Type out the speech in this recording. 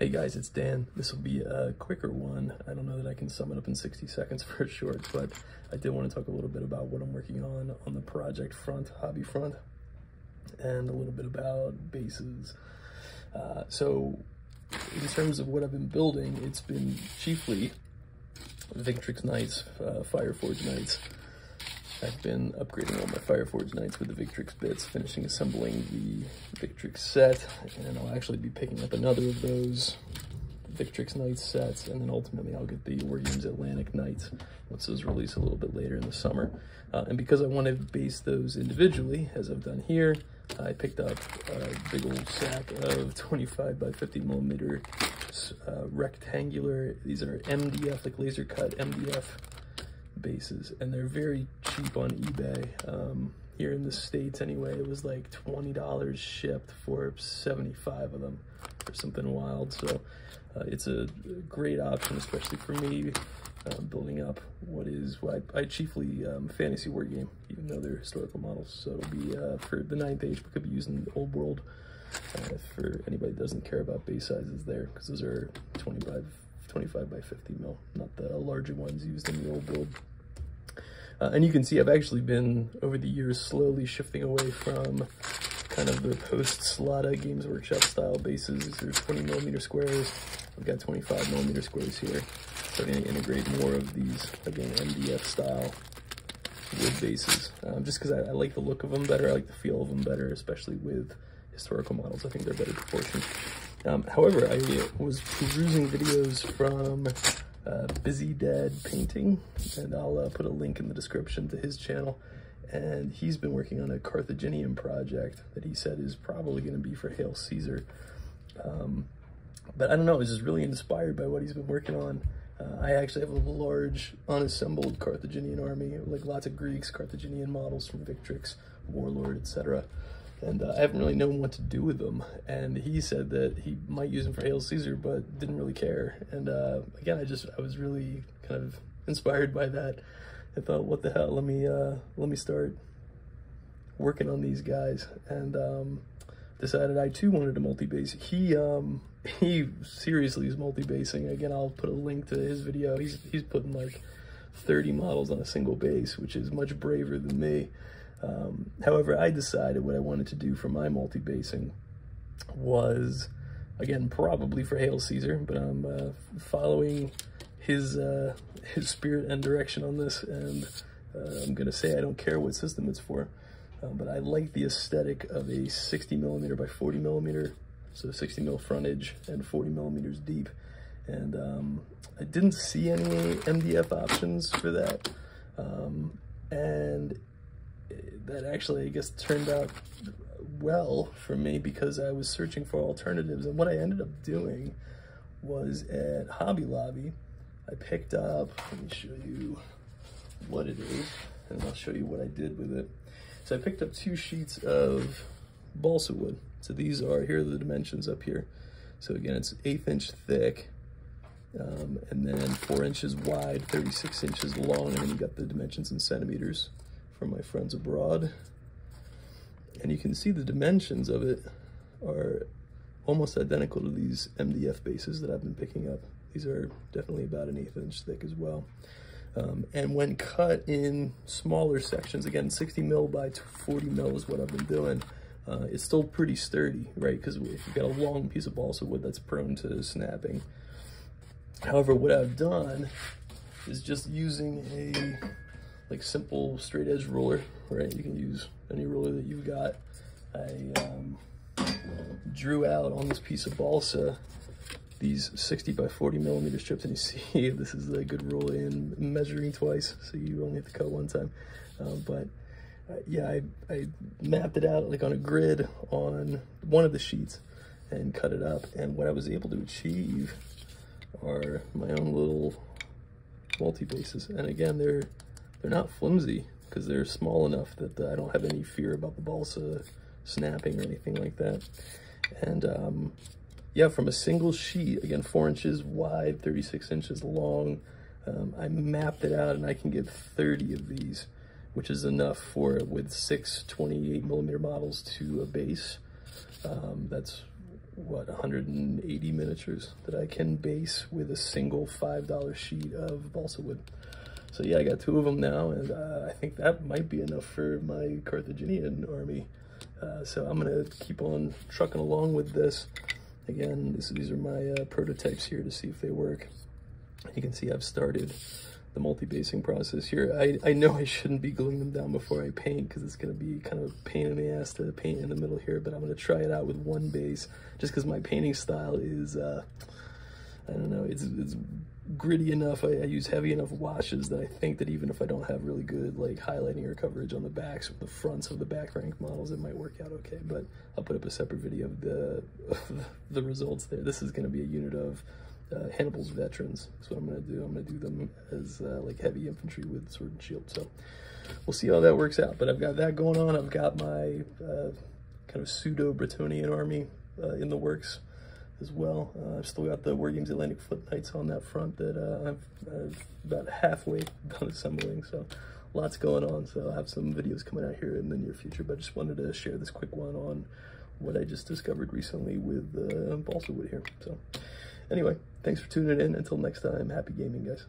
Hey guys, it's Dan. This will be a quicker one. I don't know that I can sum it up in 60 seconds for a short, but I did want to talk a little bit about what I'm working on the project front, hobby front, and a little bit about bases. So in terms of what I've been building, it's been chiefly Victrix Knights, Fireforge Knights. I've been upgrading all my Fireforge Knights with the Victrix bits, finishing assembling the Victrix set, and I'll actually be picking up another of those Victrix Knights sets, and then ultimately I'll get the Wargaming Atlantic Knights once those release a little bit later in the summer. And because I want to base those individually, as I've done here, I picked up a big old sack of 25 by 50 millimeter rectangular, these are MDF, like laser cut MDF bases, and they're very cheap on eBay. Here in the States anyway, it was like $20 shipped for 75 of them or something wild. So it's a great option, especially for me building up what I chiefly fantasy wargame, even though they're historical models. So it'll be for the 9th age, but could be used in the old world for anybody that doesn't care about base sizes there, because those are 25 by 50 mil, not the larger ones used in the old build. And you can see I've actually been, over the years, slowly shifting away from kind of the post-Slada Games Workshop style bases. These are 20 millimeter squares. I've got 25 millimeter squares here. So I'm going to integrate more of these, again, MDF style wood bases. Just because I like the look of them better, I like the feel of them better, especially with historical models. I think they're better proportioned. However, I was perusing videos from Busy Dad Painting, and I'll put a link in the description to his channel, and he's been working on a Carthaginian project that he said is probably going to be for Hail Caesar. But I don't know, I was just really inspired by what he's been working on. I actually have a large unassembled Carthaginian army, like lots of Greeks, Carthaginian models from Victrix, Warlord, etc. And I haven't really known what to do with them. And he said that he might use them for Hail Caesar, but didn't really care. And again, I was really kind of inspired by that. I thought, what the hell? Let me start working on these guys. And decided I too wanted to multi-base. He seriously is multi-basing. Again, I'll put a link to his video. He's putting like 30 models on a single base, which is much braver than me. However, I decided what I wanted to do for my multi-basing was, again, probably for Hail Caesar, but I'm following his spirit and direction on this, and I'm going to say I don't care what system it's for, but I like the aesthetic of a 60 millimeter by 40 millimeter, so 60 mil frontage and 40 millimeters deep, and I didn't see any MDF options for that, and that actually, I guess, turned out well for me because I was searching for alternatives. And what I ended up doing was at Hobby Lobby, I picked up, let me show you what it is, and I'll show you what I did with it. So I picked up 2 sheets of balsa wood. So these are, here are the dimensions up here. So again, it's 1/8 inch thick, and then 4 inches wide, 36 inches long, and then you got the dimensions in centimeters from my friends abroad. And you can see the dimensions of it are almost identical to these MDF bases that I've been picking up. These are definitely about 1/8 inch thick as well. And when cut in smaller sections, again, 60 mil by 40 mil is what I've been doing, it's still pretty sturdy, right? Because if you've got a long piece of balsa wood, that's prone to snapping. However, what I've done is just using a simple straight edge ruler, right? You can use any ruler that you've got. I drew out on this piece of balsa these 60 by 40 millimeter strips, and you see this is a good rule in measuring twice, so you only have to cut one time. Yeah, I mapped it out like on a grid on one of the sheets and cut it up, and what I was able to achieve are my own little multi-bases. And again, they're not flimsy because they're small enough that I don't have any fear about the balsa snapping or anything like that. And yeah, from a single sheet, again, 4 inches wide, 36 inches long, I mapped it out, and I can get 30 of these, which is enough for, with 6 28 millimeter models to a base. That's what, 180 miniatures that I can base with a single $5 sheet of balsa wood. So yeah, I got 2 of them now, and I think that might be enough for my Carthaginian army. So I'm gonna keep on trucking along with this. Again, these are my prototypes here to see if they work. You can see I've started the multi-basing process here. I know I shouldn't be gluing them down before I paint, because it's going to be kind of a pain in the ass to paint in the middle here, but I'm going to try it out with one base, just because my painting style is, I don't know, it's gritty enough. I use heavy enough washes that I think that even if I don't have really good like highlighting or coverage on the backs or the fronts of the back rank models, it might work out okay. But I'll put up a separate video of the results there. This is going to be a unit of Hannibal's veterans. That's what I'm going to do. I'm going to do them as like heavy infantry with sword and shield. So we'll see how that works out. But I've got that going on. I've got my kind of pseudo Bretonian army in the works as well. I've still got the Wargaming Atlantic Footlights on that front that I've about halfway done assembling. So lots going on. So I'll have some videos coming out here in the near future. But I just wanted to share this quick one on what I just discovered recently with balsa wood here. So anyway, thanks for tuning in. Until next time, happy gaming, guys.